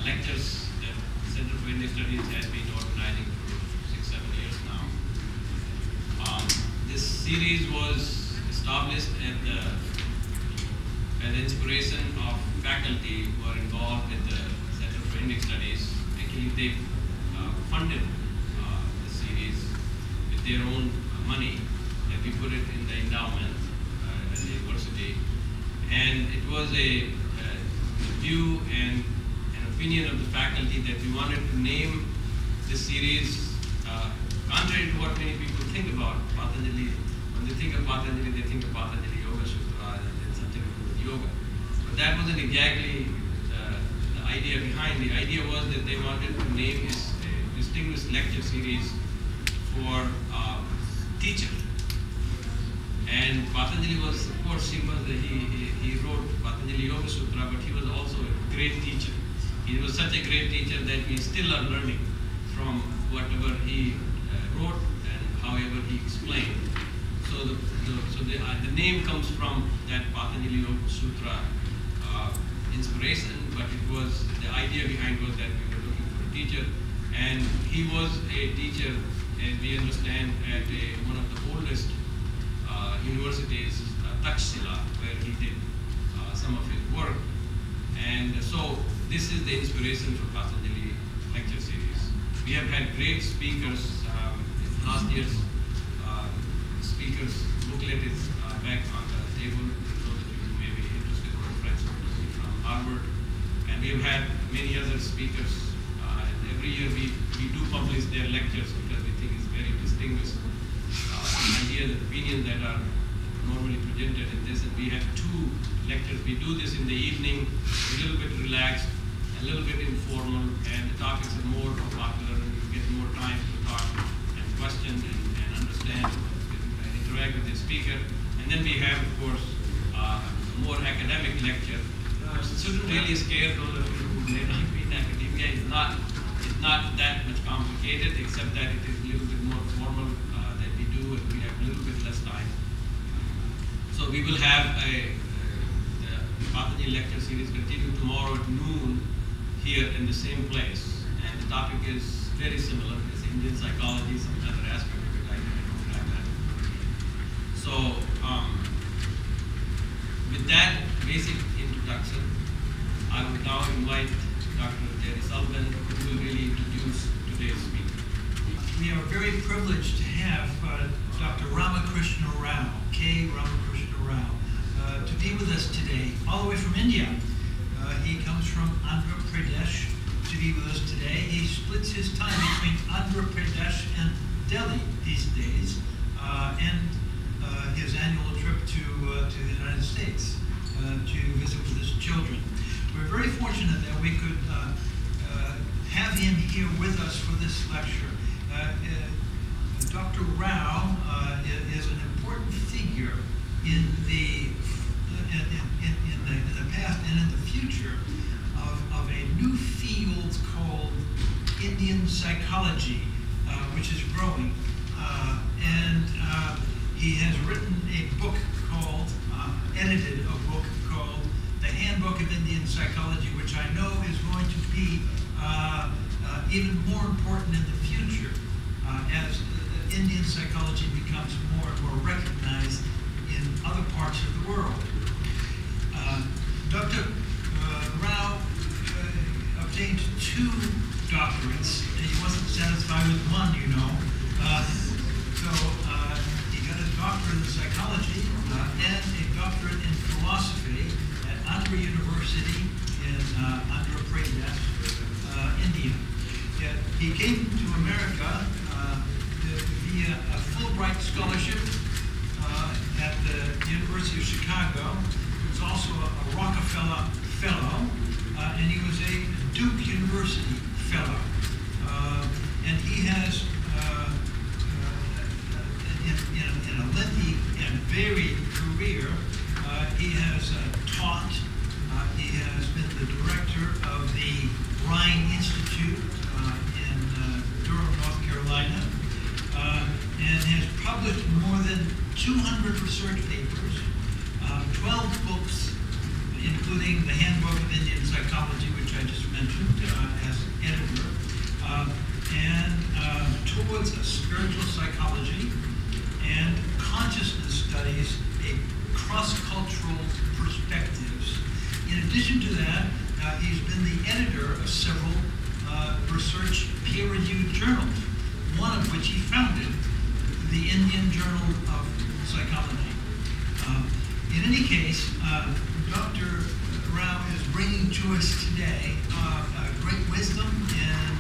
lectures that the Center for Indian Studies has been organizing for 6-7 years now. This series was established at the inspiration of faculty who are involved with the Center for Indian Studies. Actually, they funded the series with their own money, and we put it in the endowment at the university. And it was a view and an opinion of the faculty that we wanted to name this series, contrary to what many people think about Patanjali. When they think of Patanjali, they think of Patanjali Yoga Sutra and then something to do with yoga. But that wasn't exactly the idea behind. The idea was that they wanted to name this distinguished lecture series for teachers. And Patanjali was, of course, he wrote Patanjali Yoga Sutra, but he was also a great teacher. He was such a great teacher that we still are learning from whatever he wrote and however he explained. So the name comes from that Patanjali Yoga Sutra inspiration, but it was, the idea behind was that we were looking for a teacher, and he was a teacher, and we understand, at one of the oldest universities, Takshila, where he did some of his work. And so this is the inspiration for Patanjali lecture series. We have had great speakers. Last year's speakers booklet is back on the table, so that you may be interested in friends from Harvard. And we have had many other speakers. And every year we do publish their lectures because we think it's very distinguished ideas and opinions that are normally presented in this. And we have 2 lectures. We do this in the evening, a little bit relaxed, a little bit informal, and the topics are more popular, and you get more time to talk and question and understand and interact with the speaker. And then we have, of course, a more academic lecture. It shouldn't really scare those of you who may not be in academia. It's not that much complicated, except that it is a little bit more formal that we do, and we have a little bit less time. So we will have the Patanjali lecture series continue tomorrow at noon here in the same place. And the topic is very similar. It's Indian psychology, some other aspect of it. I don't have that. So with that basic introduction, I would now invite Dr. Terry Sullivan, who will really introduce today's speaker. We are very privileged to have Dr. Ramakrishna Rao, K. Ramakrishna Rao, to be with us today, all the way from India. He comes from Andhra Pradesh to be with us today. He splits his time between Andhra Pradesh and Delhi these days, and his annual trip to the United States to visit with his children. We're very fortunate that we could have him here with us for this lecture. Dr. Rao is an important figure in the past and in the future of a new field called Indian psychology, which is growing. And he has written a book called, edited a book called The Handbook of Indian Psychology, which I know is going to be even more important in the future as Indian psychology becomes more and more recognized in other parts of the world. Dr. Rao obtained 2 doctorates. He wasn't satisfied with one, you know. So he got a doctorate in psychology and a doctorate in philosophy at Andhra University in Andhra Pradesh, India. Yet he came to America via a Fulbright scholarship at the University of Chicago. He was also a Rockefeller Fellow, and he was a Duke University Fellow. And he has, in a lengthy and varied career, he has taught, he has been the director of the Rhine Institute in Durham, North Carolina, and has published more than 200 research papers, 12 books, including The Handbook of Indian Psychology, which I just mentioned, mentioned, as editor, and towards a spiritual psychology and consciousness studies, a cross-cultural perspectives. In addition to that, he's been the editor of several research peer-reviewed journals, one of which he founded, the Indian Journal of Psychology. In any case, Dr. Rao is bringing to us today great wisdom and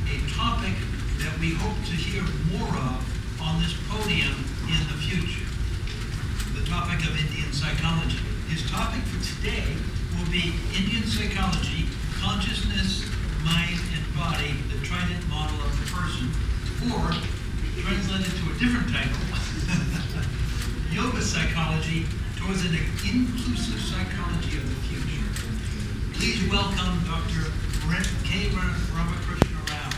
a topic that we hope to hear more of on this podium in the future, the topic of Indian psychology. His topic for today will be Indian psychology, consciousness, mind, and body, the trident model of the person, or translated to a different title, yoga psychology towards an inclusive psychology of the future. Please welcome Dr. K. Ramakrishna Rao.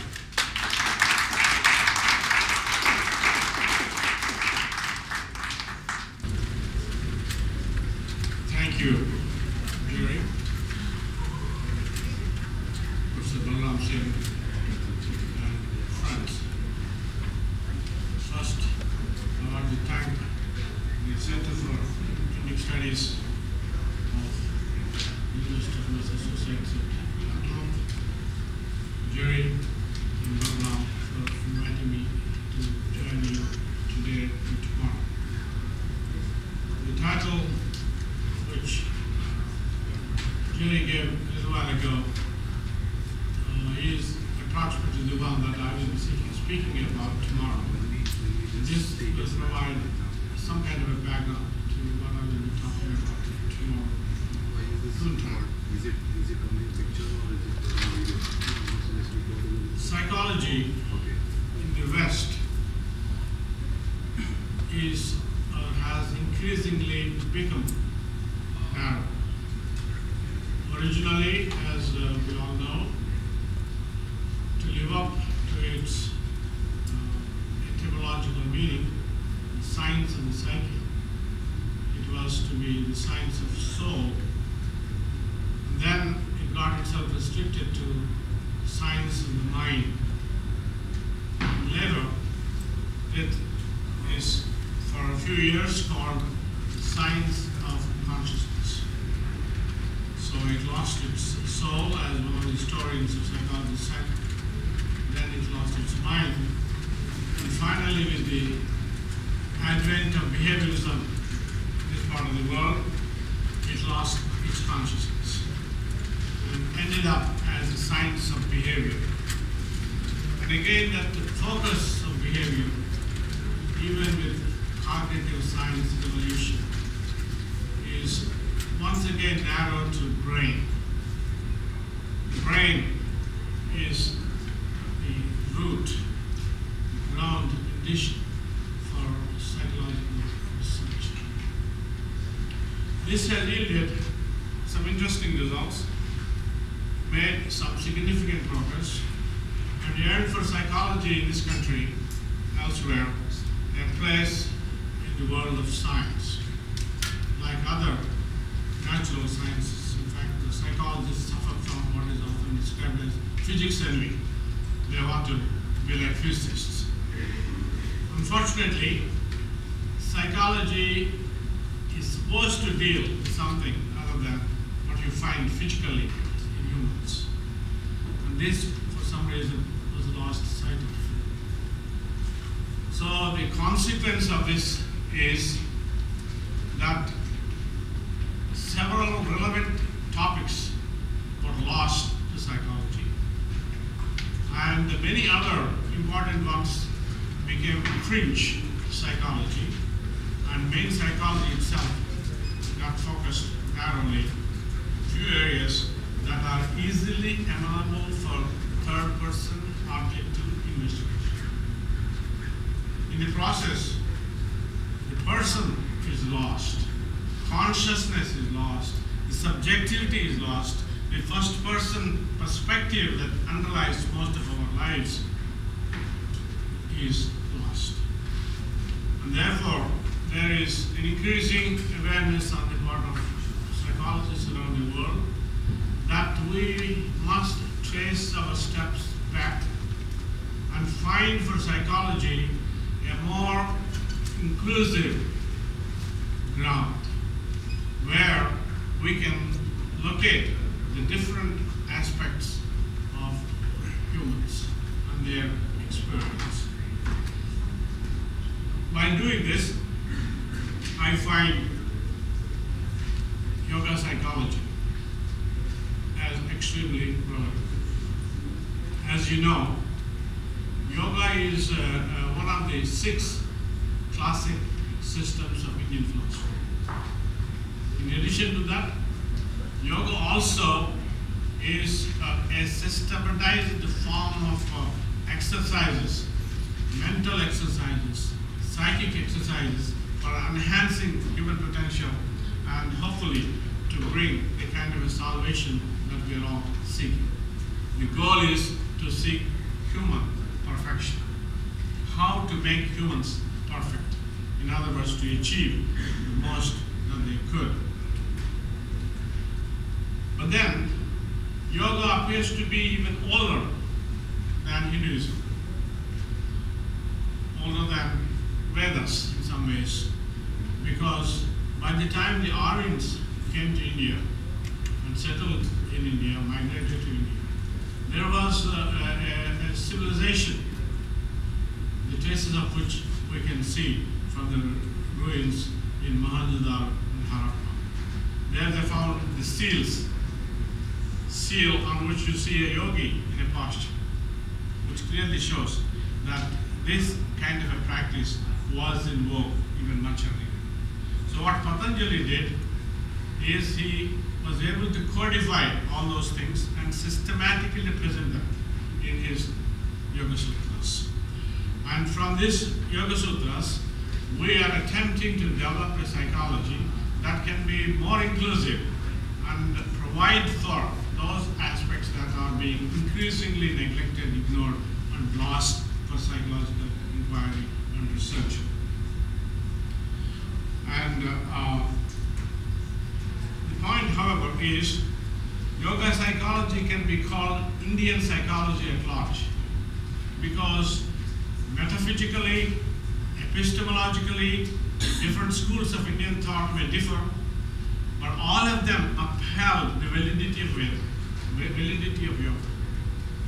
Thank you, Jerry. Professor Balram Singh and friends. First, I want to thank the Center for Indic Studies of the University of Massachusetts at London, Jerry and Balram for inviting me to join you today and tomorrow. The title which Jerry gave a little while ago is approximately the one that I will be speaking about tomorrow. This will provide some kind of a background to what I will be talking about tomorrow. Is it on the picture or is it Psychology in the West is or has increasingly become narrow. Originally, as we all know, to live up to its etymological meaning, the science of the psyche, it was to be the science of soul. And then it got itself restricted to science of the mind. And later, it is for a few years called science of consciousness. So it lost its soul, as one of the historians of psychology said. Then it lost its mind. And finally, with the advent of behaviorism in this part of the world, it lost its consciousness and ended up as a science of behavior. And again, that the focus of behavior, even with cognitive science evolution, is once again narrowed to brain. The brain is the root, the ground condition for psychological research. This has yielded some interesting results, made some significant progress, and earned for psychology in this country, elsewhere, a place in the world of science. Like other natural sciences, in fact, the psychologists suffer from what is often described as physics envy. They want to be like physicists. Unfortunately, psychology is supposed to deal with something other than what you find physically in humans. And this, for some reason, was lost sight of. So the consequence of this is that several relevant topics were lost to psychology. And the many other important ones became fringe psychology, and main psychology itself got focused narrowly in few areas that are easily amenable for third-person objective investigation. In the process, the person is lost, consciousness is lost, the subjectivity is lost, the first-person perspective that underlies most of our lives is lost. And therefore, there is an increasing awareness on the part of psychologists around the world that we must trace our steps back and find for psychology a more inclusive ground where we can locate the different aspects of humans and their experience. By doing this, I find yoga psychology as extremely relevant. As you know, yoga is one of the 6 classic systems of Indian philosophy. In addition to that, yoga also is a systematized form of exercises, mental exercises, psychic exercises for enhancing human potential and hopefully to bring the kind of a salvation that we are all seeking. The goal is to seek human perfection. How to make humans perfect. In other words, to achieve the most that they could. But then, yoga appears to be even older than Hinduism, older than Vedas in some ways, because by the time the Aryans came to India and settled in India, migrated to India, there was a civilization, the traces of which we can see from the ruins in Mohenjo-daro and Harappa. There they found the seal on which you see a yogi in a posture, which clearly shows that this kind of a practice was in vogue even much earlier. So what Patanjali did is he was able to codify all those things and systematically present them in his Yoga Sutras. And from these Yoga Sutras, we are attempting to develop a psychology that can be more inclusive and provide for those aspects that are being increasingly neglected, ignored, and lost for psychological inquiry and research. And the point, however, is yoga psychology can be called Indian psychology at large, because metaphysically, epistemologically, different schools of Indian thought may differ, but all of them upheld the validity of yoga.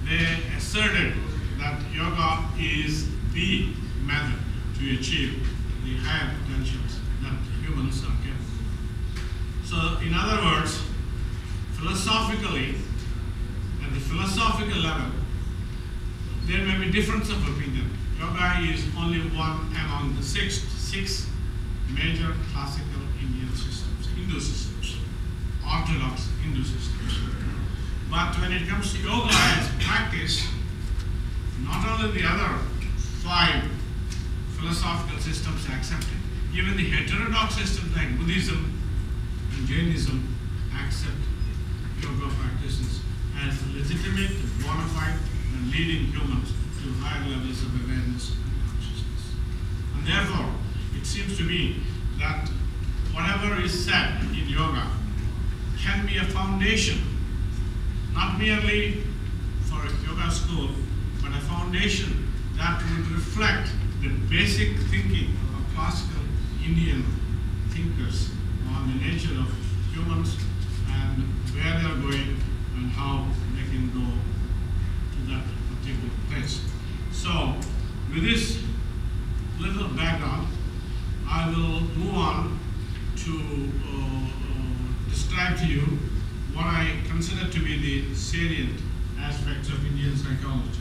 They asserted that yoga is the method to achieve the higher potentials that humans are capable. So, in other words, philosophically, at the philosophical level, there may be difference of opinion. Yoga is only one among the six major classical Indian systems, Hindu systems, orthodox Hindu systems. But when it comes to yoga as practice, not only the other 5 philosophical systems are accepted, even the heterodox systems like Buddhism and Jainism accept yoga practices as legitimate, bona fide, and leading humans to higher levels of awareness and consciousness. And therefore, it seems to me that whatever is said in yoga can be a foundation, not merely for a yoga school, but a foundation that would reflect the basic thinking of classical Indian thinkers on the nature of humans and where they are going and how they can go to that particular place. So, with this little background, I will move on to describe to you what I consider to be the salient aspects of Indian psychology.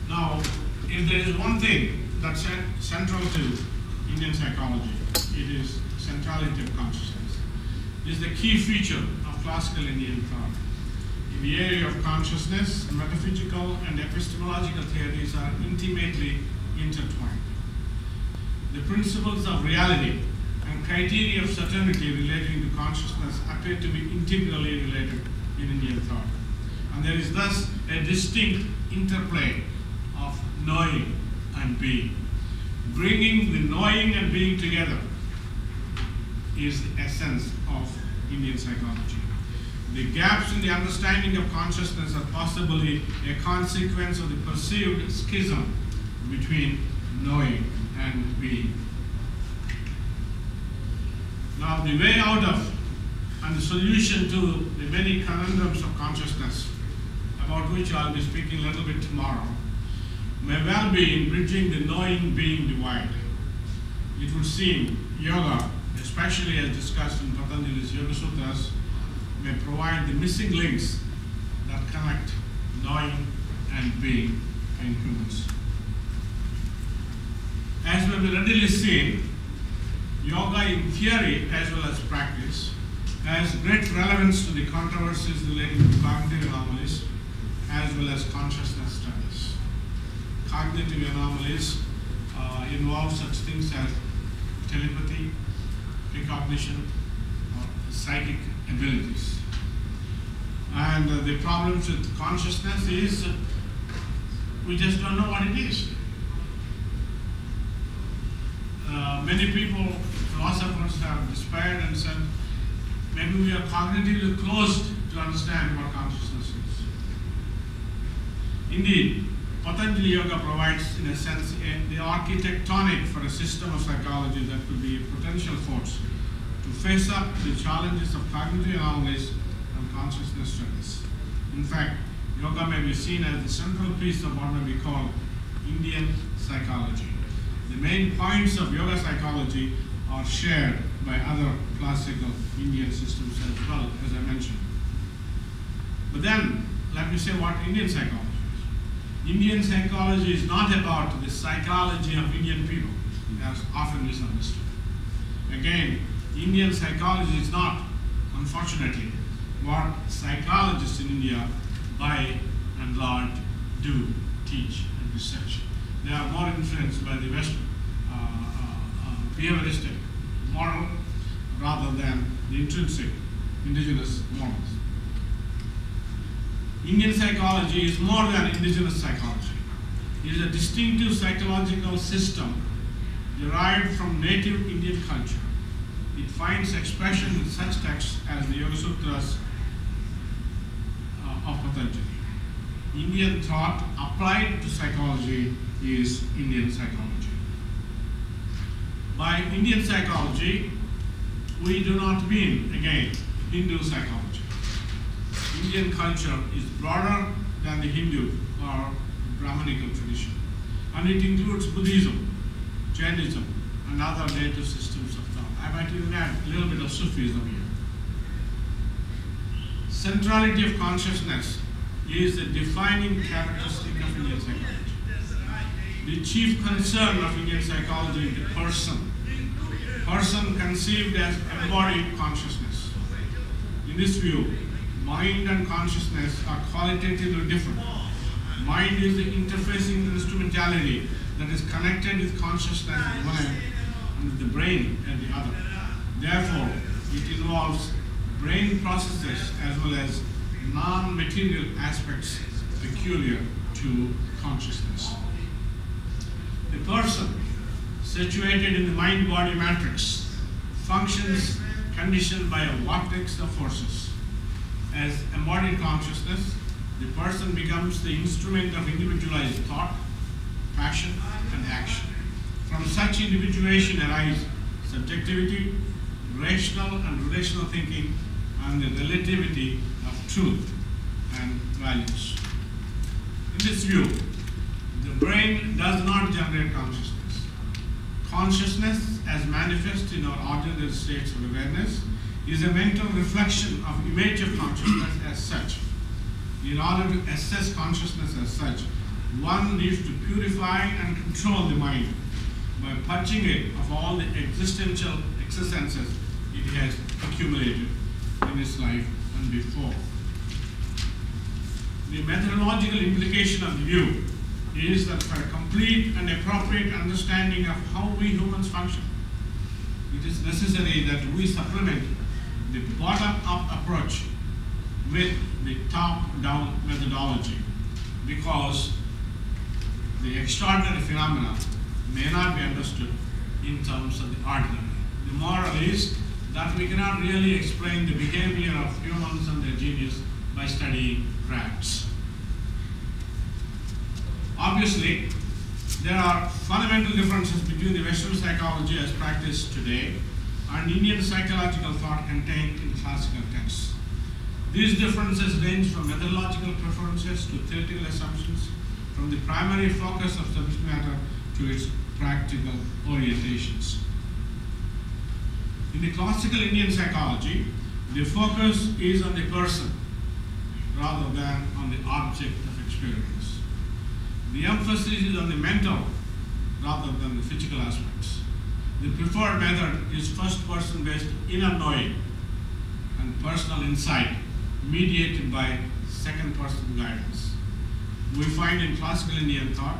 Now, if there is one thing that's central to Indian psychology, it is centrality of consciousness. This is the key feature of classical Indian thought. In the area of consciousness, metaphysical and epistemological theories are intimately intertwined. The principles of reality and criteria of certainty relating to consciousness appear to be integrally related in Indian thought. And there is thus a distinct interplay of knowing and being. Bringing the knowing and being together is the essence of Indian psychology. The gaps in the understanding of consciousness are possibly a consequence of the perceived schism between knowing and being. Now, the way out of and the solution to the many conundrums of consciousness, about which I'll be speaking a little bit tomorrow, may well be in bridging the knowing-being divide. It would seem yoga, especially as discussed in Patanjali's Yoga Sutras, may provide the missing links that connect knowing and being in humans. As may be readily seen, yoga in theory as well as practice has great relevance to the controversies relating to cognitive anomalies as well as consciousness studies. Cognitive anomalies involve such things as telepathy, precognition, or psychic abilities. And the problems with consciousness is we just don't know what it is. Many people, philosophers, have despaired and said, maybe we are cognitively closed to understand what consciousness is. Indeed, Patanjali Yoga provides, in a sense, the architectonic for a system of psychology that could be a potential force to face up the challenges of cognitive anomalies and consciousness studies. In fact, yoga may be seen as the central piece of what may be called Indian psychology. The main points of yoga psychology are shared by other classical Indian systems as well, as I mentioned. But then, let me say what Indian psychology is. Indian psychology is not about the psychology of Indian people, as often misunderstood. Again, Indian psychology is not, unfortunately, what psychologists in India, by and large, do, teach, and research. They are more influenced by the Western behavioristic model rather than the intrinsic indigenous models. Indian psychology is more than indigenous psychology. It is a distinctive psychological system derived from native Indian culture. It finds expression in such texts as the Yoga Sutras of Patanjali. Indian thought applied to psychology is Indian psychology. By Indian psychology, we do not mean, again, Hindu psychology. Indian culture is broader than the Hindu or Brahmanical tradition, and it includes Buddhism, Jainism, and other native systems of thought. I might even add a little bit of Sufism here. Centrality of consciousness is the defining characteristic of Indian psychology. The chief concern of Indian psychology is the person. Person conceived as embodied consciousness. In this view, mind and consciousness are qualitatively different. Mind is the interfacing instrumentality that is connected with consciousness at one end and with the brain at the other. Therefore, it involves brain processes as well as non-material aspects peculiar to consciousness. The person, situated in the mind-body matrix, functions conditioned by a vortex of forces. As embodied consciousness, the person becomes the instrument of individualized thought, passion, and action. From such individuation arise subjectivity, rational and relational thinking, and the relativity of truth and values. In this view, the brain does not generate consciousness. Consciousness, as manifest in our ordinary states of awareness, is a mental reflection of image of consciousness as such. In order to assess consciousness as such, one needs to purify and control the mind by purging it of all the existential existences it has accumulated in its life and before. The methodological implication of the view is that for a complete and appropriate understanding of how we humans function, it is necessary that we supplement the bottom-up approach with the top-down methodology, because the extraordinary phenomena may not be understood in terms of the ordinary. The moral is that we cannot really explain the behavior of humans and their genius by studying rats. Obviously, there are fundamental differences between the Western psychology as practiced today and Indian psychological thought contained in classical texts. These differences range from methodological preferences to theoretical assumptions, from the primary focus of subject matter to its practical orientations. In the classical Indian psychology, the focus is on the person rather than on the object of experience. The emphasis is on the mental rather than the physical aspects. The preferred method is first-person based inner knowing and personal insight mediated by second-person guidance. We find in classical Indian thought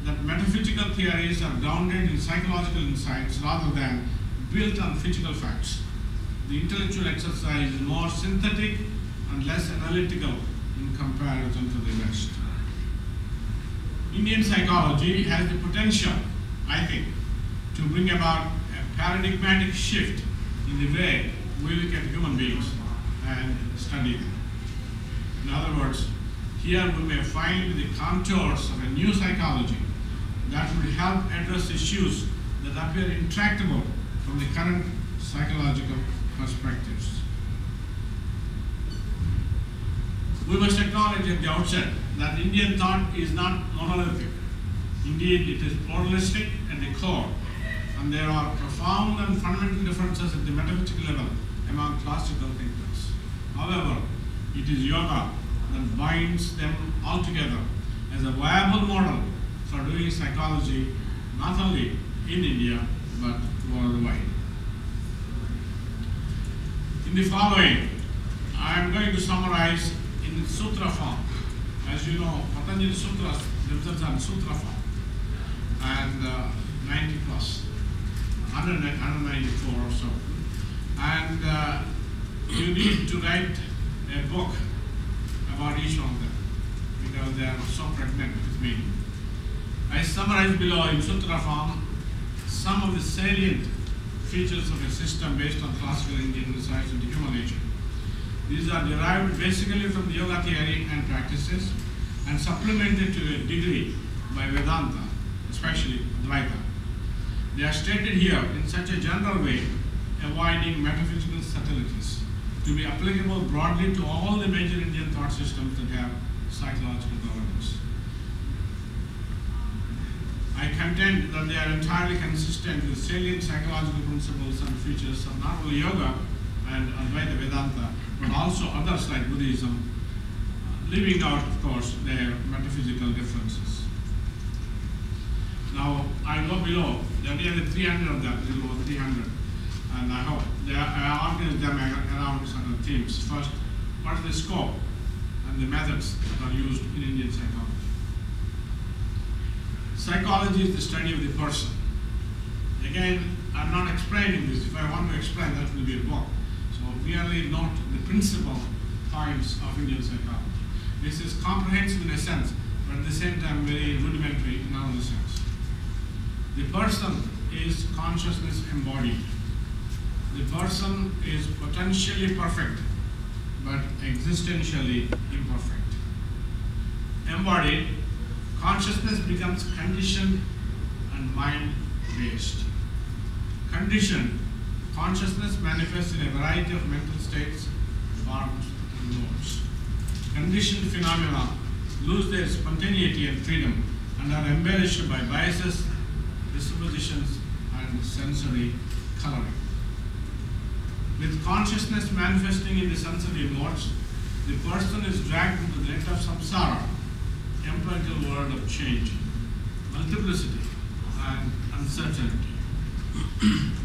that metaphysical theories are grounded in psychological insights rather than built on physical facts. The intellectual exercise is more synthetic and less analytical in comparison to the West. Indian psychology has the potential, I think, to bring about a paradigmatic shift in the way we look at human beings and study them. In other words, here we may find the contours of a new psychology that will help address issues that appear intractable from the current psychological perspectives. We must acknowledge at the outset that Indian thought is not monolithic. Indeed, it is pluralistic at the core, and there are profound and fundamental differences at the metaphysical level among classical thinkers. However, it is yoga that binds them all together as a viable model for doing psychology not only in India but worldwide. In the following, I am going to summarize in sutra form. As you know, Patanjali Sutras themselves are in sutra form, and 90 plus, 194 or so. And you need to write a book about each one of them because they are so pregnant with meaning. I summarize below in sutra form some of the salient features of a system based on classical Indian insights into human nature. These are derived basically from the yoga theory and practices and supplemented to a degree by Vedanta, especially Advaita. They are stated here in such a general way, avoiding metaphysical subtleties, to be applicable broadly to all the major Indian thought systems that have psychological relevance. I contend that they are entirely consistent with salient psychological principles and features of not only yoga and Advaita Vedanta, but also others like Buddhism, leaving out, of course, their metaphysical differences. Now, I go below. There are nearly 300 of them, a little over 300. And I hope I organize them around certain themes. First, what is the scope and the methods that are used in Indian psychology? Psychology is the study of the person. Again, I'm not explaining this. If I want to explain, that will be a book. So merely note the principal points of Indian psychology. This is comprehensive in a sense, but at the same time very rudimentary in another sense. The person is consciousness embodied. The person is potentially perfect, but existentially imperfect. Embodied, consciousness becomes conditioned and mind-based. Conditioned, consciousness manifests in a variety of mental states, forms, and modes. Conditioned phenomena lose their spontaneity and freedom and are embellished by biases, presuppositions, and sensory coloring. With consciousness manifesting in the sensory modes, the person is dragged into the net of samsara, empirical world of change, multiplicity, and uncertainty.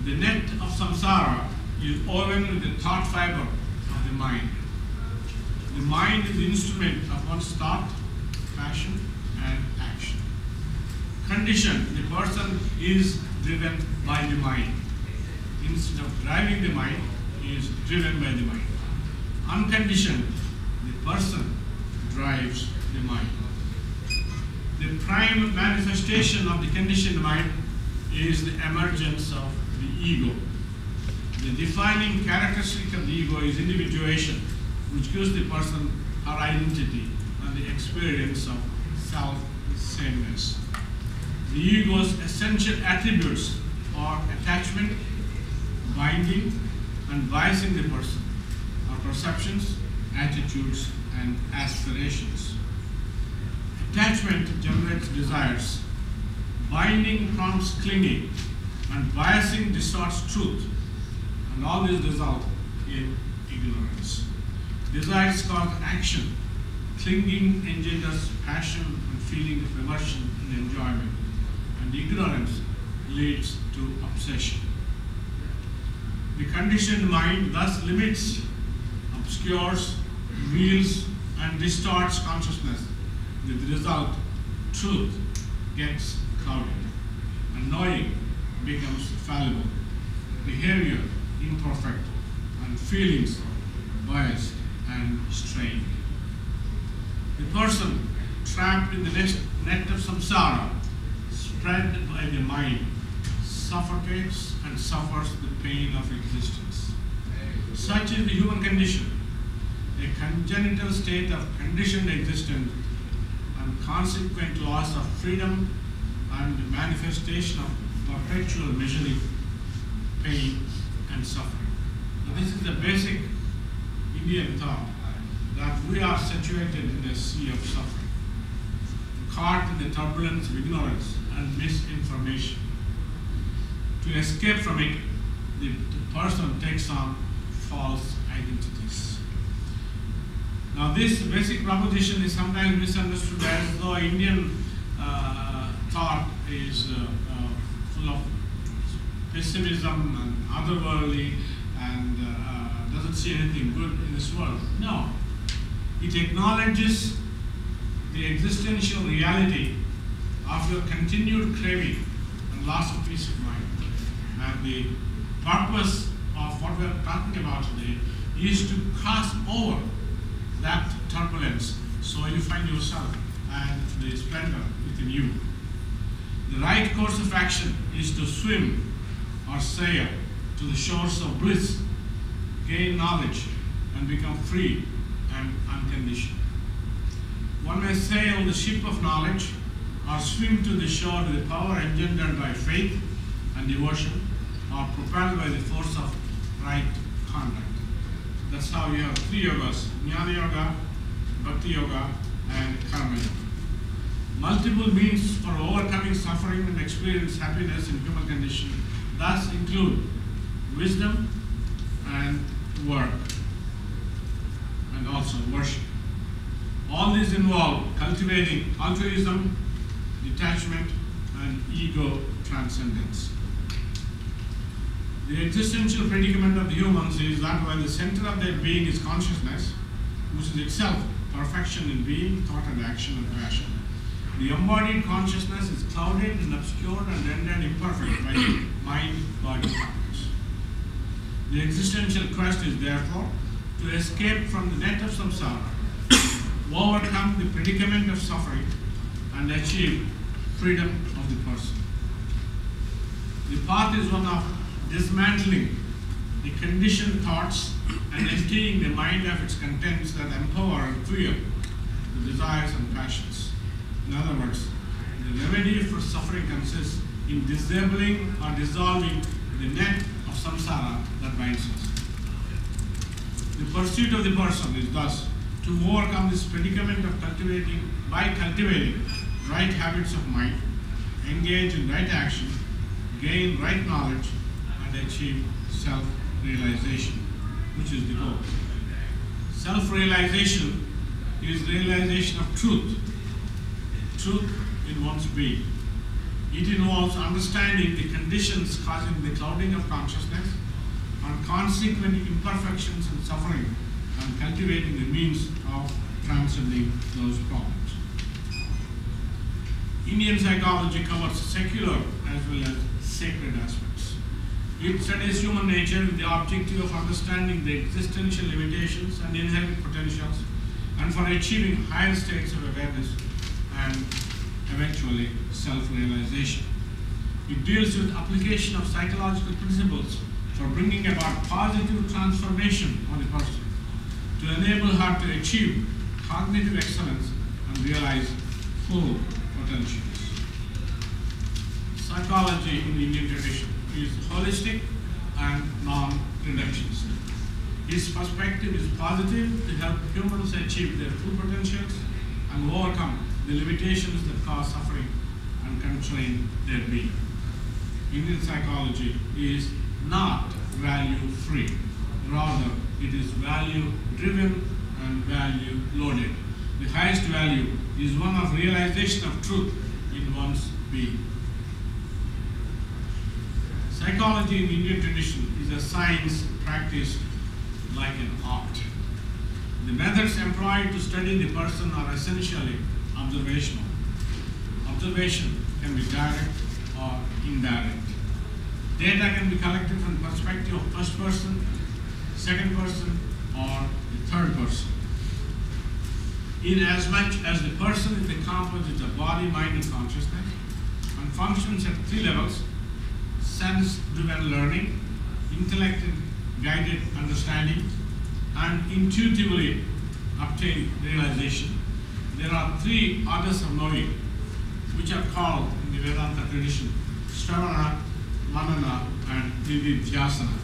The net of samsara is woven with the thought fiber of the mind. The mind is the instrument of one's thought, passion, and action. Conditioned, the person is driven by the mind. Instead of driving the mind, he is driven by the mind. Unconditioned, the person drives the mind. The prime manifestation of the conditioned mind is the emergence of the ego. The defining characteristic of the ego is individuation, which gives the person her identity and the experience of self-sameness. The ego's essential attributes are attachment, binding, and biasing the person, our perceptions, attitudes, and aspirations. Attachment generates desires, binding prompts clinging, and biasing distorts truth, and all these result in ignorance. Desires cause action, clinging engenders passion and feeling of immersion and enjoyment, and ignorance leads to obsession. The conditioned mind thus limits, obscures, veils, and distorts consciousness. With the result, truth gets clouded, and knowing becomes fallible, behavior imperfect, and feelings biased and strained. The person trapped in the net of samsara, spread by the mind, suffocates and suffers the pain of existence. Such is the human condition, a congenital state of conditioned existence and consequent loss of freedom and manifestation of perpetual misery, pain, and suffering. Now, this is the basic Indian thought, that we are situated in a sea of suffering, caught in the turbulence of ignorance and misinformation. To escape from it, the person takes on false identities. Now, this basic proposition is sometimes misunderstood as though Indian thought is full of pessimism and otherworldly and doesn't see anything good in this world. No. It acknowledges the existential reality of your continued craving and loss of peace of mind. And the purpose of what we are talking about today is to cross over that turbulence so you find yourself and the splendor within you. The right course of action is to swim or sail to the shores of bliss, gain knowledge, and become free and unconditioned. One may sail the ship of knowledge or swim to the shore with the power engendered by faith and devotion, or propelled by the force of right conduct. That's how you have three yogas: Jnana Yoga, Bhakti Yoga, and Karma Yoga. Multiple means for overcoming suffering and experience happiness in human condition thus include wisdom and work, and also worship. All these involve cultivating altruism, detachment, and ego transcendence. The existential predicament of the humans is that while the center of their being is consciousness, which is itself perfection in being, thought, and action and passion, the embodied consciousness is clouded and obscured and rendered imperfect by mind-body factors. The existential quest is therefore to escape from the net of samsara, overcome the predicament of suffering, and achieve freedom of the person. The path is one of dismantling the conditioned thoughts and emptying the mind of its contents that empower and fuel the desires and passions. In other words, the remedy for suffering consists in disabling or dissolving the net of samsara that binds us. The pursuit of the person is thus to overcome this predicament of cultivating right habits of mind, engage in right action, gain right knowledge, and achieve self-realization, which is the goal. Self-realization is realization of truth in one's being. It involves understanding the conditions causing the clouding of consciousness and consequent imperfections and suffering, and cultivating the means of transcending those problems. Indian psychology covers secular as well as sacred aspects. It studies human nature with the objective of understanding the existential limitations and inherent potentials, and for achieving higher states of awareness and eventually self-realization. It deals with application of psychological principles for bringing about positive transformation on a person, to enable her to achieve cognitive excellence and realize full potentials. Psychology in the Indian tradition is holistic and non-reductionist. His perspective is positive to help humans achieve their full potentials and overcome the limitations that cause suffering and constrain their being. Indian psychology is not value-free. Rather, it is value-driven and value-loaded. The highest value is one of realization of truth in one's being. Psychology in the Indian tradition is a science practiced like an art. The methods employed to study the person are essentially observational. Observation can be direct or indirect. Data can be collected from the perspective of first person, second person, or the third person. In as much as the person is the composite of body, mind, and consciousness, and functions at three levels: sense-driven learning, intellect-guided understanding, and intuitively obtained realization. There are three orders of knowing, which are called in the Vedanta tradition Shravana, Manana, and Nididhyasana.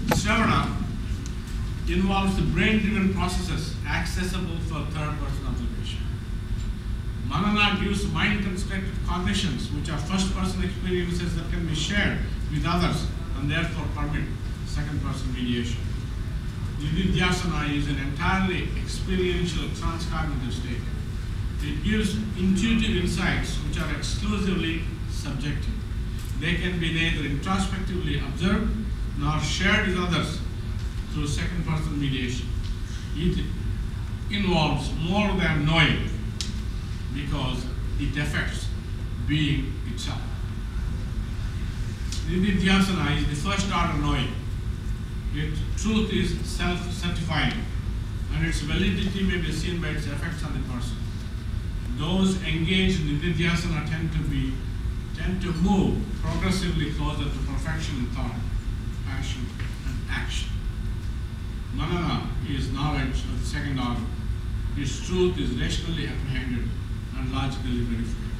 Shravana involves the brain-driven processes accessible for third-person observation. Manana gives mind-constructed cognitions, which are first-person experiences that can be shared with others and therefore permit second-person mediation. Nididhyasana is an entirely experiential transcognitive state. It gives intuitive insights which are exclusively subjective. They can be neither introspectively observed nor shared with others through second-person mediation. It involves more than knowing because it affects being itself. Nididhyasana is the first order knowing. Its truth is self-certifying, and its validity may be seen by its effects on the person. Those engaged in Nididhyasana tend to move progressively closer to perfection in thought, passion, and action. Manana is knowledge of the second order. Its truth is rationally apprehended and logically verified.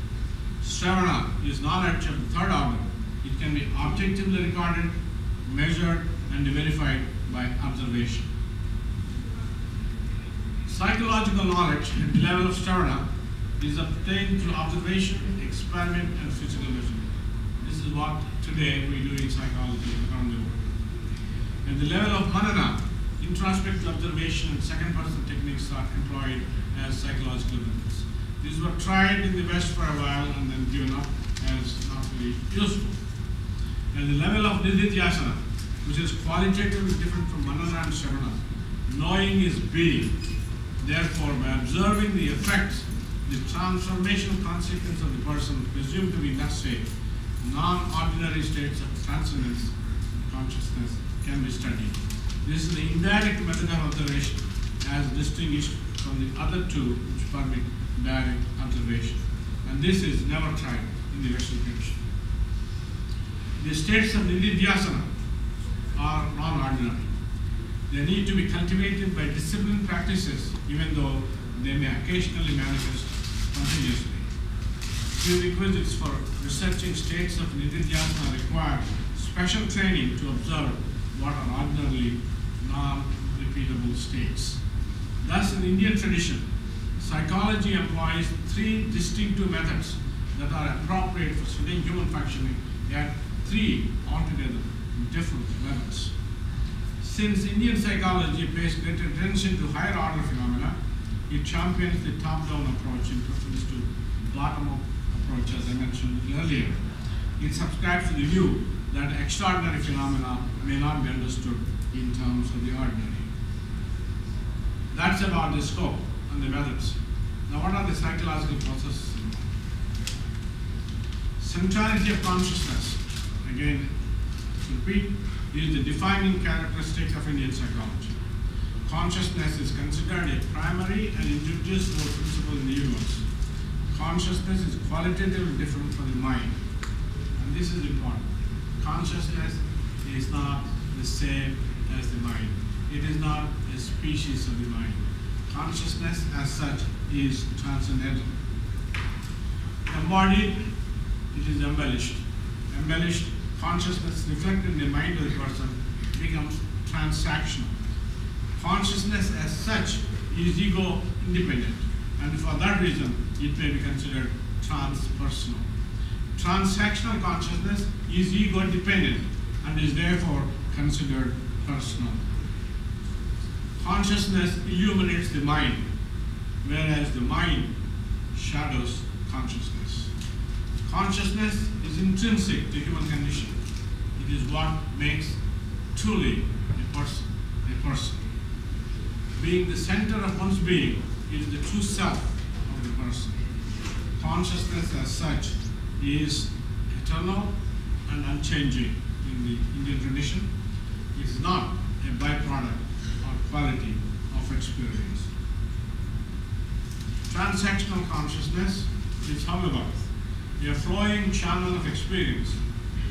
Shravana is knowledge of the third order. It can be objectively recorded, measured, and verified by observation. Psychological knowledge at the level of Shravana is obtained through observation, experiment, and physical measurement. This is what today we do in psychology around the world. At the level of Manana, introspective observation and second-person techniques are employed as psychological methods. These were tried in the West for a while and then given up as not very useful. At the level of Nididhyasana, which is qualitatively different from Manana and Shravana, knowing is being. Therefore, by observing the effects, the transformational consequence of the person presumed to be in that state, non-ordinary states of transcendence consciousness can be studied. This is the indirect method of observation as distinguished from the other two which permit direct observation. And this is never tried in the Western tradition. The states of Nididhyasana are non-ordinary. They need to be cultivated by disciplined practices, even though they may occasionally manifest spontaneously. Prerequisites for researching states of Nididhyasana require special training to observe what are ordinarily non-repeatable states. Thus, in the Indian tradition, psychology employs three distinctive methods that are appropriate for studying human functioning, yet three altogether different levels. Since Indian psychology pays greater attention to higher order phenomena, it champions the top-down approach in preference to bottom-up approach, as I mentioned earlier. It subscribes to the view that extraordinary phenomena may not be understood in terms of the ordinary. That's about the scope and the methods. Now, what are the psychological processes? Centrality of consciousness, again, repeat, is the defining characteristic of Indian psychology. Consciousness is considered a primary and irreducible principle in the universe. Consciousness is qualitatively different from the mind, and this is important. consciousness is not the same as the mind. It is not a species of the mind. Consciousness as such is transcendental. Embodied, it is embellished. Embellished consciousness reflected in the mind of the person becomes transactional. Consciousness as such is ego independent, and for that reason it may be considered transpersonal. Transactional consciousness is ego dependent and is therefore considered personal. Consciousness illuminates the mind, whereas the mind shadows consciousness. Consciousness is intrinsic to human condition. It is what makes truly a person a person. Being the center of one's being is the true self of the person. Consciousness as such is eternal and unchanging in the Indian tradition. It is not a byproduct or quality of experience. Transactional consciousness is, however, a flowing channel of experience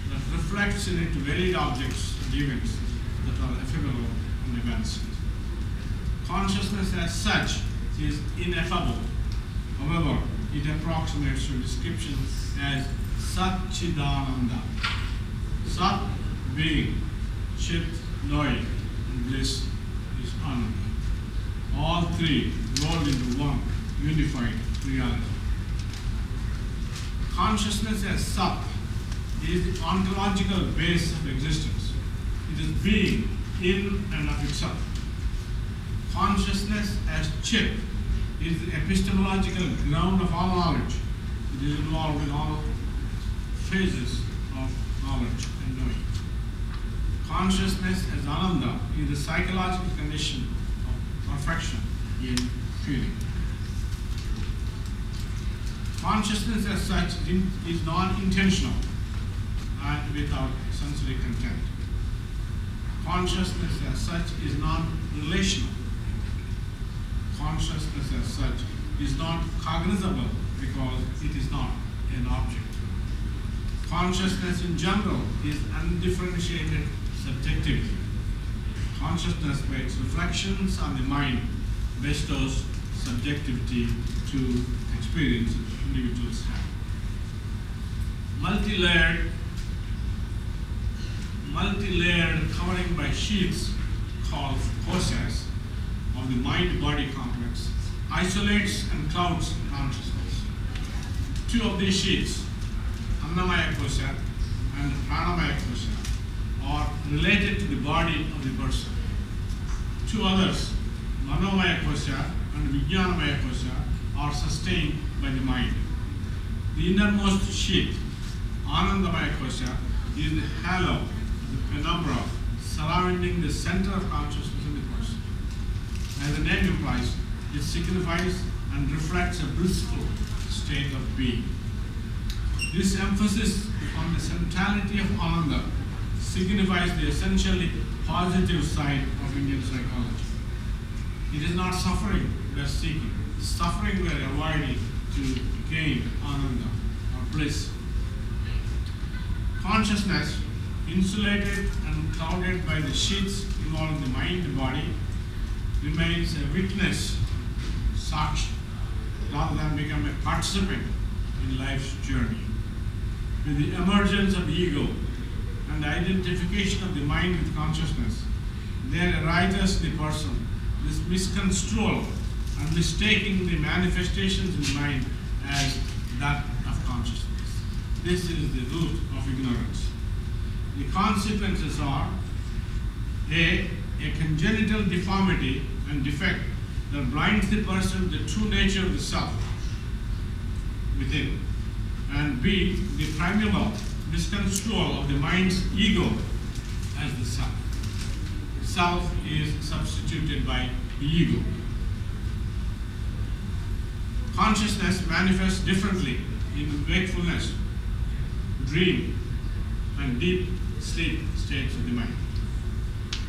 that reflects in it varied objects and events that are ephemeral and evanescent. Consciousness as such is ineffable. However, it approximates to description as Satchidananda. Sat being, Chit knowing, and bliss is Ananda. All three rolled into one unified reality. Consciousness as Sat is the ontological base of existence. It is being in and of itself. Consciousness as Chit is the epistemological ground of all knowledge. It is involved in all phases of knowledge and knowing. Consciousness as Ananda is the psychological condition of perfection in feeling. Consciousness as such is non-intentional and without sensory content. Consciousness as such is non-relational. Consciousness as such is not cognizable because it is not an object. Consciousness in general is undifferentiated subjectivity. Consciousness by its reflections on the mind bestows subjectivity to experience individuals have. Multi-layered covering by sheaths called kosas of the mind-body complex isolates and clouds consciousness. Two of these sheaths, Annamaya kosa and Pranamaya kosa, are related to the body of the person. Two others, Manomaya kosa and Vijnanamaya kosa, are sustained by the mind. The innermost sheath, Anandamaya kosa, is the halo, the penumbra, surrounding the center of consciousness in the person. As the name implies, it signifies and reflects a blissful state of being. This emphasis on the centrality of Ananda signifies the essentially positive side of Indian psychology. It is not suffering we are seeking, suffering we are avoiding to gain Ananda or bliss. Consciousness, insulated and clouded by the sheaths involving the mind and body, remains a witness, sakshi, rather than become a participant in life's journey. With the emergence of the ego and the identification of the mind with consciousness, there arises in the person this misconstrual and mistaking the manifestations in the mind as that of consciousness. This is the root of ignorance. The consequences are a congenital deformity and defect that blinds the person to the true nature of the self within, and B, the primeval misconstrual of the mind's ego as the self. Self is substituted by the ego. Consciousness manifests differently in wakefulness, dream, and deep sleep states of the mind.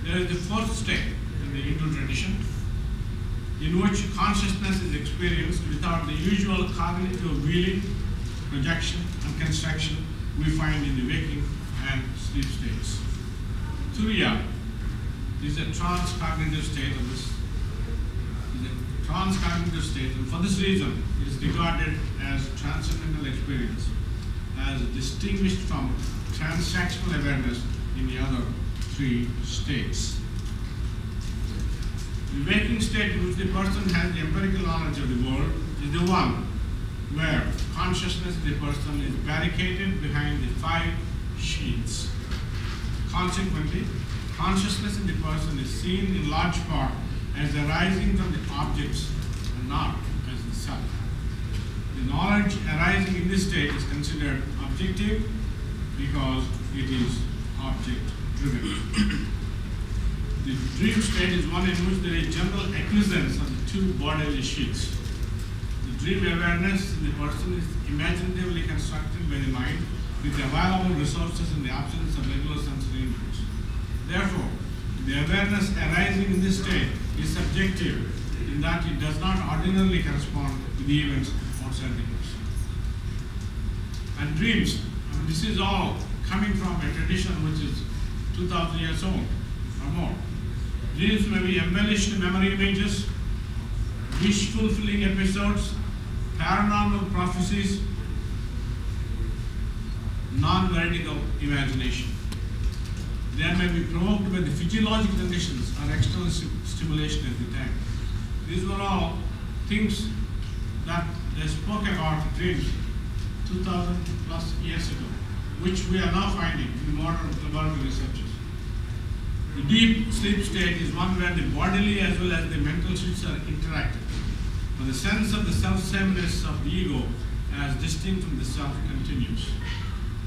There is the fourth state in the Hindu tradition, in which consciousness is experienced without the usual cognitive wheeling, projection, and construction we find in the waking and sleep states. Turiya is a transcognitive state of this. Is a transcognitive state, and for this reason, it is regarded as transcendental experience, as distinguished from transactional awareness in the other three states. The waking state in which the person has the empirical knowledge of the world is the one where consciousness of the person is barricaded behind the 5 sheaths. Consequently, consciousness in the person is seen in large part as arising from the objects and not as the self. The knowledge arising in this state is considered objective because it is object-driven. The dream state is one in which there is general acquiescence of the 2 bodily sheaths. The dream awareness in the person is imaginatively constructed by the mind with available resources in the absence of regular sensory inputs. Therefore, the awareness arising in this state is subjective in that it does not ordinarily correspond with the events outside the person. And dreams, this is all coming from a tradition which is 2,000 years old or more. Dreams may be embellished memory images, wish-fulfilling episodes, paranormal prophecies, non-veridical imagination. They may be provoked by the physiological conditions or external stimulation at the time. These were all things that they spoke about dreams 2,000 plus years ago, which we are now finding in modern laboratory researches. The deep sleep state is one where the bodily as well as the mental states are interactive. But the sense of the self-sameness of the ego as distinct from the self continues.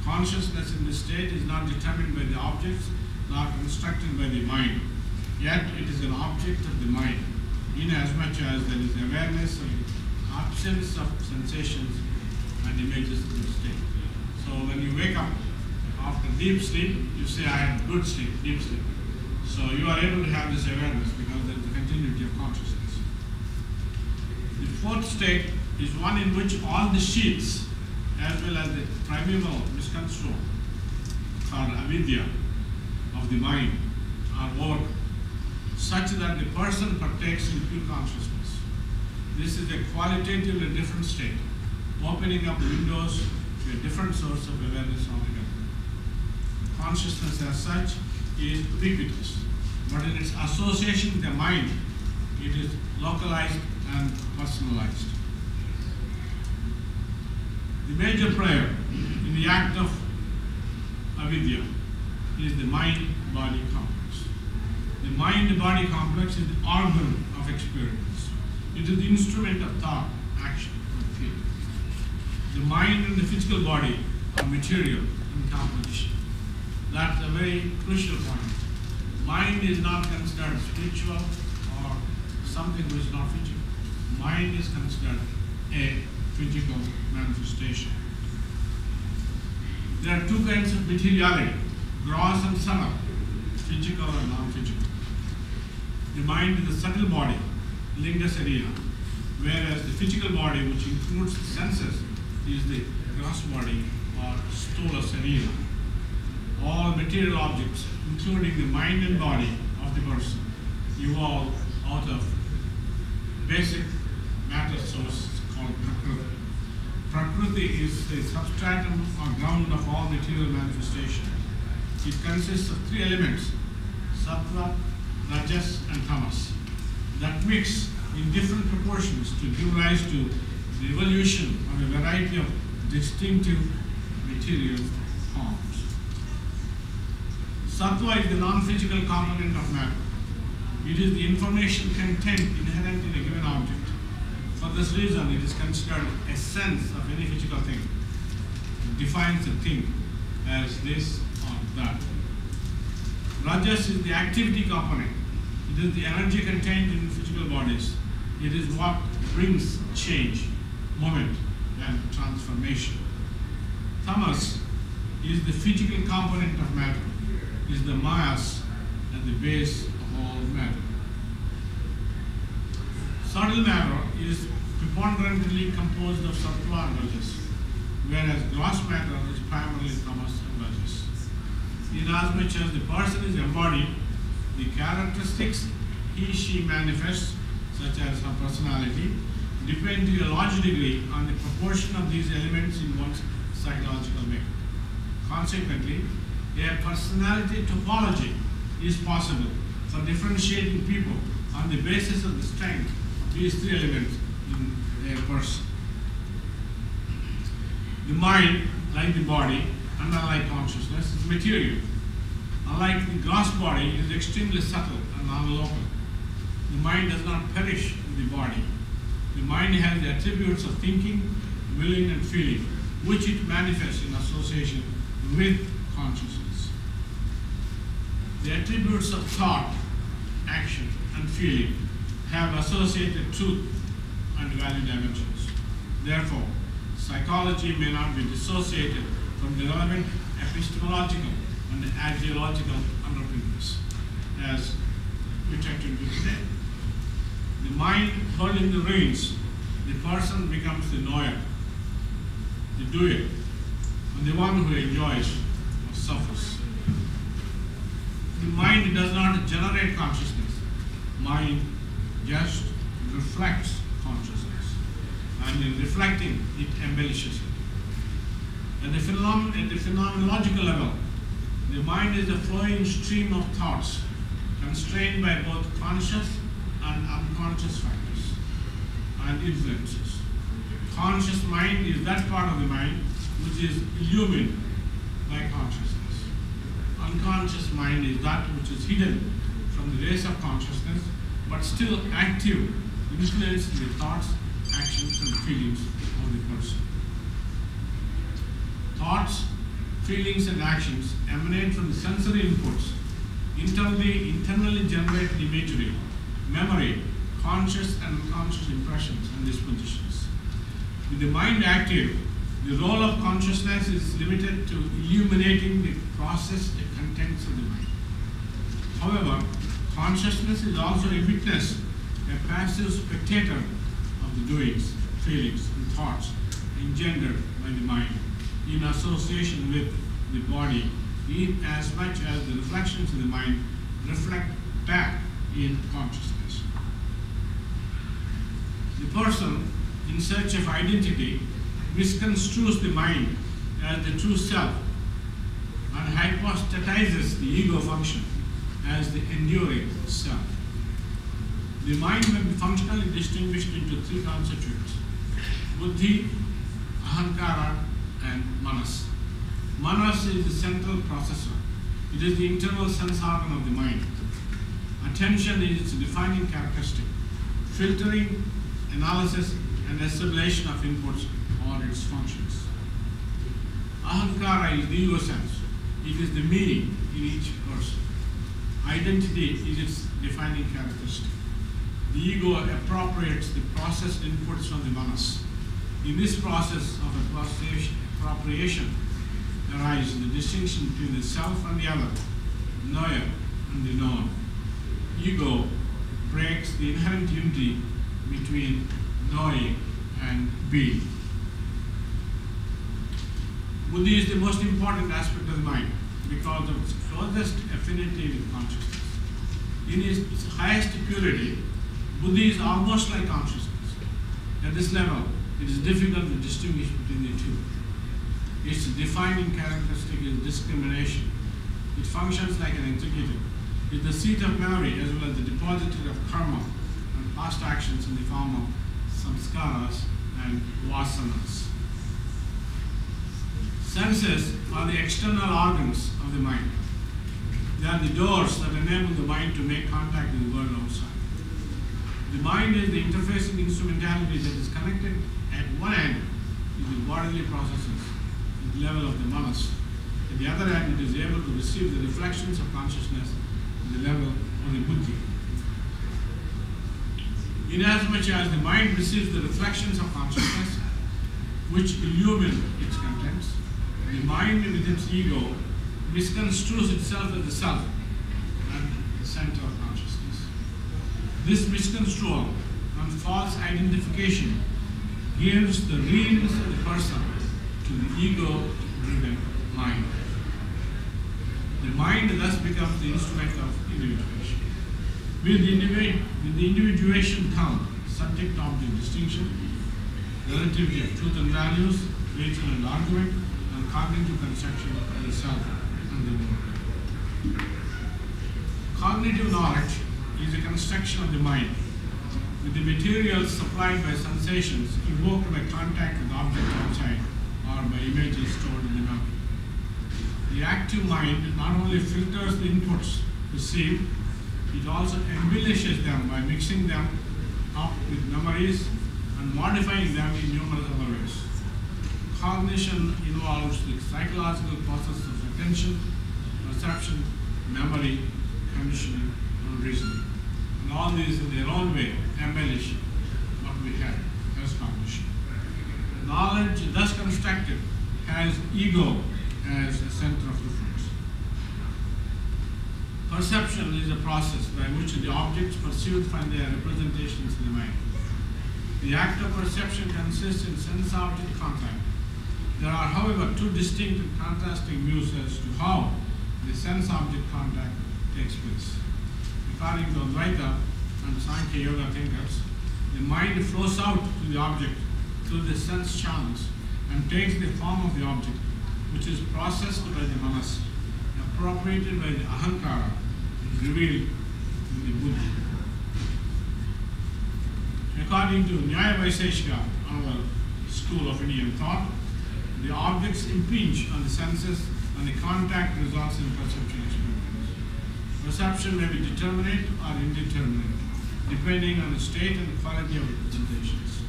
Consciousness in this state is not determined by the objects, nor constructed by the mind. Yet it is an object of the mind, inasmuch as there is awareness of the absence of sensations and images in the state. So when you wake up after deep sleep, you say, I had good sleep, deep sleep. So you are able to have this awareness because there is a continuity of consciousness. The 4th state is one in which all the sheaths, as well as the primeval misconstrued or avidya of the mind, are overcome, such that the person partakes in pure consciousness. This is a qualitatively different state, opening up windows to a different source of awareness altogether. Consciousness as such is ubiquitous, but in its association with the mind, it is localized and personalized. The major player in the act of avidya is the mind-body complex. The mind-body complex is the organ of experience. It is the instrument of thought, action, and feeling. The mind and the physical body are material in composition. That's a very crucial point. Mind is not considered spiritual or something which is not physical. Mind is considered a physical manifestation. There are 2 kinds of materiality, gross and subtle, physical and non-physical. The mind is the subtle body, linga sarira, whereas the physical body, which includes the senses, is the gross body or stula sarira. All material objects, including the mind and body of the person, evolve out of basic matter source called Prakriti. Prakriti is the substratum or ground of all material manifestation. It consists of 3 elements, sattva, rajas, and tamas, that mix in different proportions to give rise to the evolution of a variety of distinctive material forms. Sattva is the non-physical component of matter. It is the information content inherent in a given object. For this reason, it is considered a sense of any physical thing. It defines a thing as this or that. Rajas is the activity component. It is the energy contained in physical bodies. It is what brings change, moment, and transformation. Tamas is the physical component of matter. It is the mayas at the base of all matter. Subtle matter is preponderantly composed of sattva and rajas, whereas gross matter is primarily tamas and rajas. inasmuch as the person is embodied, the characteristics he/she manifests, such as her personality, depend to a large degree on the proportion of these elements in one's psychological makeup. Consequently, a personality topology is possible for differentiating people on the basis of the strength of these three elements in a person. The mind, like the body, and unlike consciousness, is material. Unlike the gross body, it is extremely subtle and non-local. The mind does not perish in the body. The mind has the attributes of thinking, willing, and feeling, which it manifests in association with consciousness. The attributes of thought, action, and feeling have associated truth and value dimensions. Therefore, psychology may not be dissociated from the relevant epistemological and axiological underpinnings, as we tried to do today. The mind holding the reins, the person becomes the knower, the doer, and the one who enjoys or suffers. The mind does not generate consciousness. Mind just reflects consciousness, and in reflecting, it embellishes it. At the phenomenological level, the mind is a flowing stream of thoughts, constrained by both conscious and unconscious factors and influences. Conscious mind is that part of the mind which is illumined by consciousness. Unconscious mind is that which is hidden from the rays of consciousness, but still active, influencing the thoughts, actions, and feelings of the person. Thoughts, feelings, and actions emanate from the sensory inputs, internally generated imagery, memory, conscious and unconscious impressions and dispositions. With the mind active, the role of consciousness is limited to illuminating the processed contents of the mind. However, consciousness is also a witness, a passive spectator of the doings, feelings, and thoughts engendered by the mind in association with the body, in as much as the reflections of the mind reflect back in consciousness. The person in search of identity misconstrues the mind as the true self and hypostatizes the ego function as the enduring self. The mind may be functionally distinguished into three constituents: buddhi, ahankara, and manas. Manas is the central processor. It is the internal sense organ of the mind. Attention is its defining characteristic. Filtering, analysis, and assimilation of inputs are its functions. Ahankara is the ego sense. It is the meaning in each person. Identity is its defining characteristic. The ego appropriates the processed inputs from the manas. In this process of appropriation arises the distinction between the self and the other, knower and the known. Ego breaks the inherent unity between knowing and being. Buddhi is the most important aspect of the mind because of its closest affinity with consciousness. In its highest purity, Buddhi is almost like consciousness. At this level, it is difficult to distinguish between the two. Its defining characteristic is discrimination. It functions like an executive. It is the seat of memory as well as the depository of karma and past actions in the form of samskaras and vasanas. Senses are the external organs of the mind. They are the doors that enable the mind to make contact with the world outside. The mind is the interfacing instrumentality that is connected at one end with the bodily processes at the level of the manas. At the other end, it is able to receive the reflections of consciousness at the level of the buddhi. Inasmuch as the mind receives the reflections of consciousness, which illumine its contents, the mind with its ego misconstrues itself as the self and the center of consciousness. This misconstrual and false identification gives the realness of the person to the ego-driven mind. The mind thus becomes the instrument of individuation. With the individuation come subject-object distinction, relativity of truth and values, reason and argument, and cognitive construction of the self and the world. Cognitive knowledge is a construction of the mind with the materials supplied by sensations evoked by contact with objects outside or by images stored in the memory. The active mind not only filters the inputs received, it also embellishes them by mixing them up with memories and modifying them in numerous other ways. Cognition involves the psychological process of attention, perception, memory, conditioning, and reasoning. And all these in their own way embellish what we have as cognition. Knowledge thus constructed has ego as a center of reference. Perception is a process by which the objects perceived find their representations in the mind. The act of perception consists in sense-object contact. There are, however, two distinct and contrasting views as to how the sense-object contact takes place. According to Advaita and Sankhya Yoga thinkers, the mind flows out to the object through the sense channels and takes the form of the object, which is processed by the manas, appropriated by the ahankara, and revealed in the buddhi. According to Nyaya Vaiseshika, our school of Indian thought, the objects impinge on the senses and the contact results in perceptual experience. Perception may be determinate or indeterminate, depending on the state and quality of representations.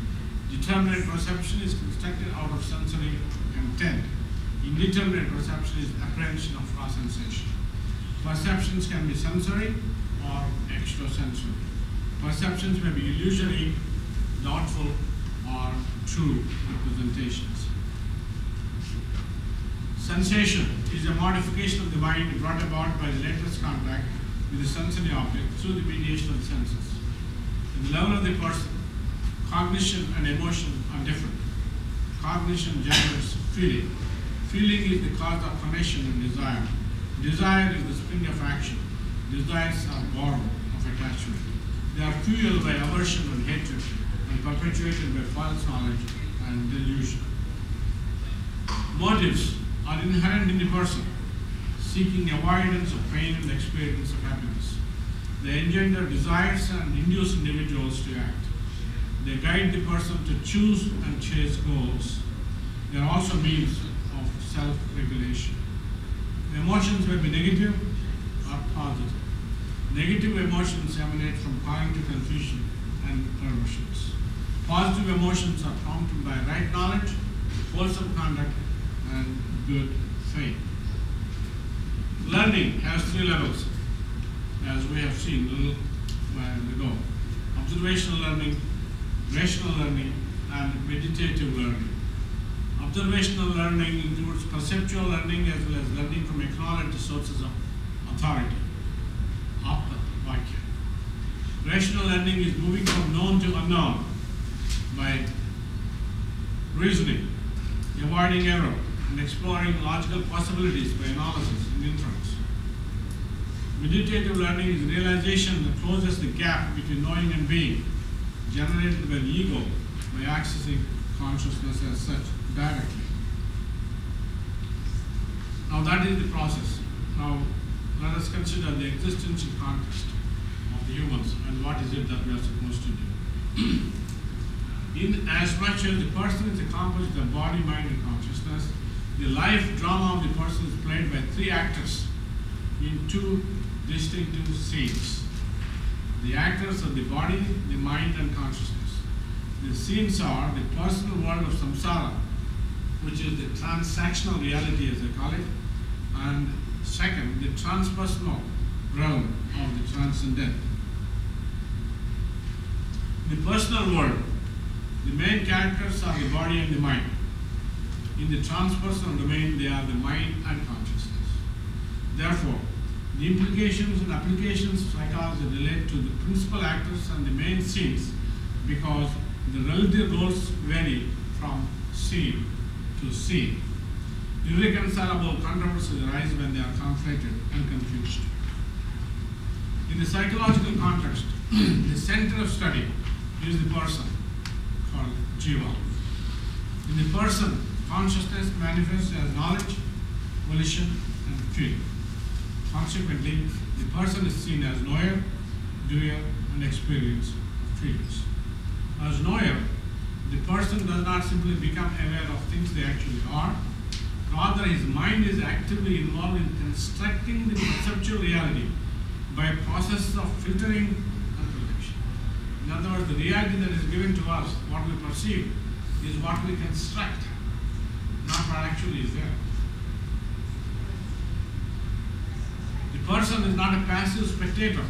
Determinate perception is constructed out of sensory content. Indeterminate perception is apprehension of raw sensation. Perceptions can be sensory or extrasensory. Perceptions may be illusory, doubtful, or true representations. Sensation is a modification of the mind brought about by the latest contact with the sensory object through the mediation of the senses. At the level of the person, cognition and emotion are different. Cognition generates feeling. Feeling is the cause of connection and desire. Desire is the spring of action. Desires are born of attachment. They are fueled by aversion and hatred and perpetuated by false knowledge and delusion. Motives are inherent in the person, seeking avoidance of pain and experience of happiness. They engender desires and induce individuals to act. They guide the person to choose and chase goals. They are also means of self-regulation. Emotions may be negative or positive. Negative emotions emanate from cognitive confusion and perversions. Positive emotions are prompted by right knowledge, wholesome conduct, and good faith. Learning has three levels, as we have seen a little while ago. Observational learning, rational learning, and meditative learning. Observational learning includes perceptual learning as well as learning from acknowledged sources of authority. Apta Vakya. Rational learning is moving from known to unknown by reasoning, avoiding error, and exploring logical possibilities by analysis and inference. Meditative learning is realization that closes the gap between knowing and being, generated by the ego by accessing consciousness as such directly. Now that is the process. Now let us consider the existential context of the humans and what is it that we are supposed to do. In as much as the person is a composite of body, mind, and consciousness, the life drama of the person is played by three actors in two distinctive scenes. The actors are the body, the mind, and consciousness. The scenes are the personal world of samsara, which is the transactional reality as they call it, and second, the transpersonal realm of the transcendent. The personal world, the main characters are the body and the mind. In the transpersonal domain, they are the mind and consciousness. Therefore, the implications and applications of psychology relate to the principal actors and the main scenes because the relative roles vary from scene to scene. irreconcilable controversies arise when they are conflated and confused. In the psychological context, the center of study is the person, called jiva. In the person, consciousness manifests as knowledge, volition, and feeling. Consequently, the person is seen as knower, doer, and experiencer of feelings. As knower, the person does not simply become aware of things they actually are. Rather, his mind is actively involved in constructing the perceptual reality by a process of filtering and projection. In other words, the reality that is given to us, what we perceive, is what we construct, not what actually is there. The person is not a passive spectator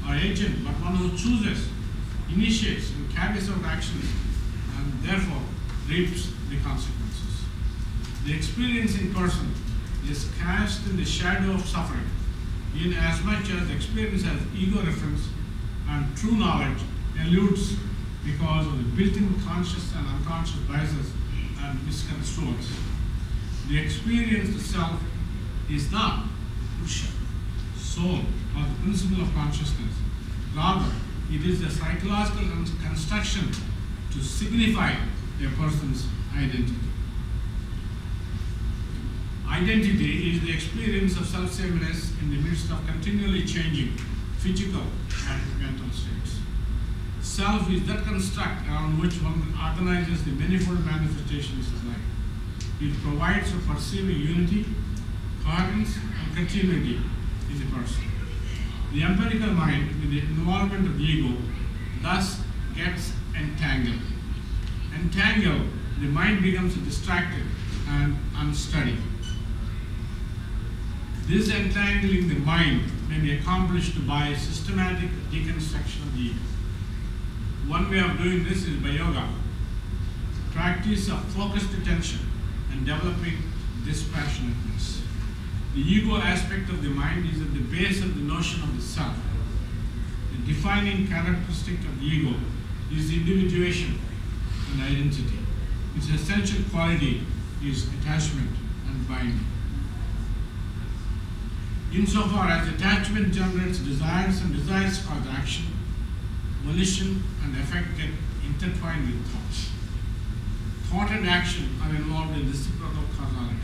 or agent, but one who chooses, initiates, and carries out actions, and therefore reaps the consequences. The experiencing person is cast in the shadow of suffering, in as much as the experience has ego reference and true knowledge eludes because of the built-in conscious and unconscious biases and misconstruals. The experienced self is not Purusha, soul, or the principle of consciousness. Rather, it is a psychological construction to signify a person's identity. Identity is the experience of self-sameness in the midst of continually changing physical and mental states. Self is that construct around which one organizes the manifold manifestations of life. It provides for perceiving unity, coherence, and continuity in the person. The empirical mind, with the involvement of the ego, thus gets entangled. Entangled, the mind becomes distracted and unsteady. This entangling the mind may be accomplished by systematic deconstruction of the ego. One way of doing this is by yoga, practice of focused attention and developing dispassionateness. The ego aspect of the mind is at the base of the notion of the self. The defining characteristic of the ego is individuation and identity. Its essential quality is attachment and binding. Insofar as attachment generates desires and desires cause action, volition and effect get intertwined with thoughts. Thought and action are involved in reciprocal causality.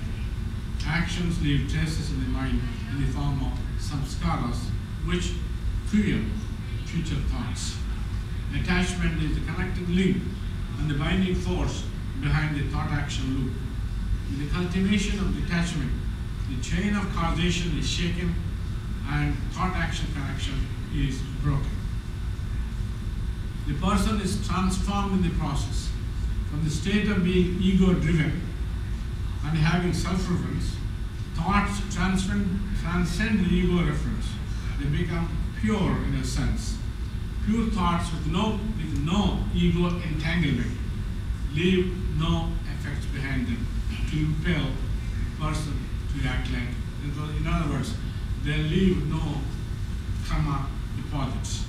Actions leave traces in the mind in the form of samskaras, which fuel future thoughts. Attachment is the connecting link and the binding force behind the thought-action loop. In the cultivation of detachment, the chain of causation is shaken and thought-action connection is broken. The person is transformed in the process from the state of being ego-driven and having self-reference. Thoughts transcend the ego reference. They become pure in a sense. Pure thoughts with no ego entanglement leave no effects behind them to impel the person to act like. In other words, they leave no karma deposits.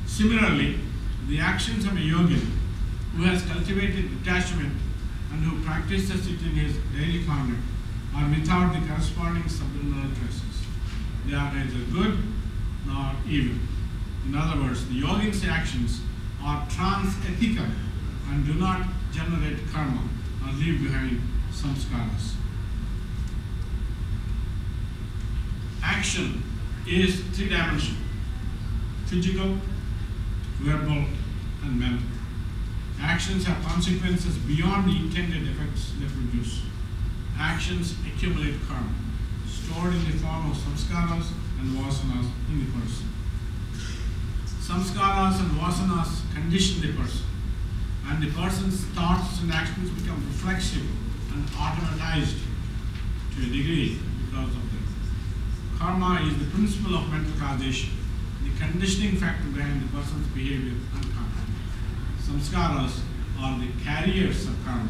Similarly, the actions of a yogin who has cultivated detachment and who practices it in his daily conduct are without the corresponding subliminal traces. They are neither good nor evil. In other words, the yogin's actions are trans-ethical and do not generate karma or leave behind samskaras. Action is three-dimensional: physical, verbal, and mental. Actions have consequences beyond the intended effects they produce. Actions accumulate karma, stored in the form of samskaras and vasanas in the person. Samskaras and vasanas condition the person, and the person's thoughts and actions become reflexive and automatized to a degree because of them. Karma is the principle of mental causation, the conditioning factor behind the person's behavior and conduct. Samskaras are the carriers of karma.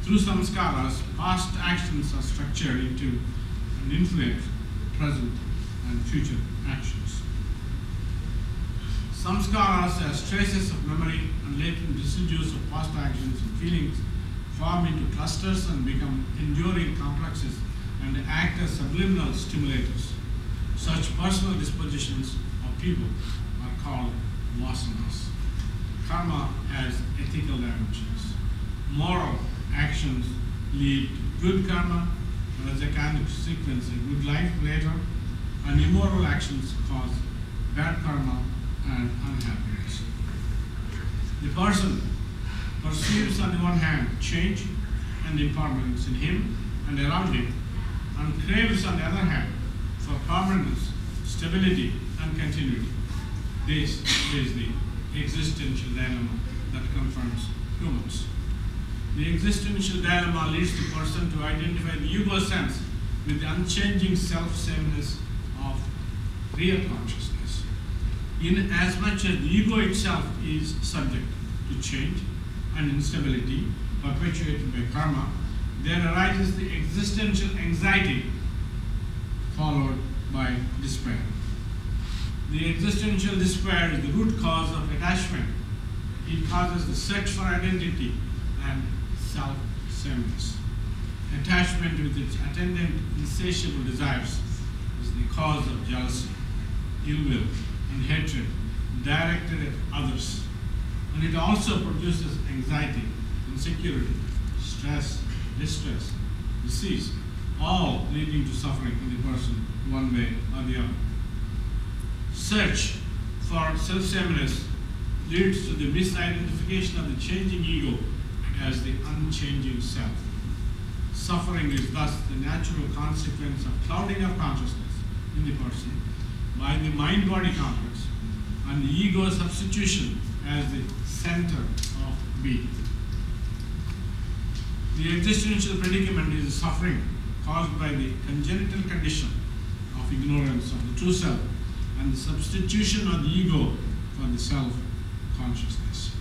Through samskaras, past actions are structured into and influence present and future actions. Samskaras as traces of memory and latent residues of past actions and feelings form into clusters and become enduring complexes and act as subliminal stimulators. Such personal dispositions of people are called vasanas. Karma has ethical dimensions. Moral actions lead to good karma, and as a consequence, a good life later, and immoral actions cause bad karma and unhappiness. The person perceives on the one hand change and impermanence in him and around him, and craves on the other hand for permanence, stability, and continuity. This is the existential dilemma that confronts humans. The existential dilemma leads the person to identify the ego sense with the unchanging self-sameness of real consciousness. In as much as the ego itself is subject to change and instability perpetuated by karma, there arises the existential anxiety followed by despair. The existential despair is the root cause of attachment. It causes the search for identity and self-sameness. Attachment with its attendant insatiable desires is the cause of jealousy, ill will, and hatred directed at others. And it also produces anxiety, insecurity, stress, distress, disease, all leading to suffering in the person one way or the other. Search for self-sameness leads to the misidentification of the changing ego as the unchanging self. Suffering is thus the natural consequence of clouding of consciousness in the person by the mind-body complex and the ego substitution as the center of being. The existential predicament is a suffering caused by the congenital condition of ignorance of the true self and the substitution of the ego for the self-consciousness.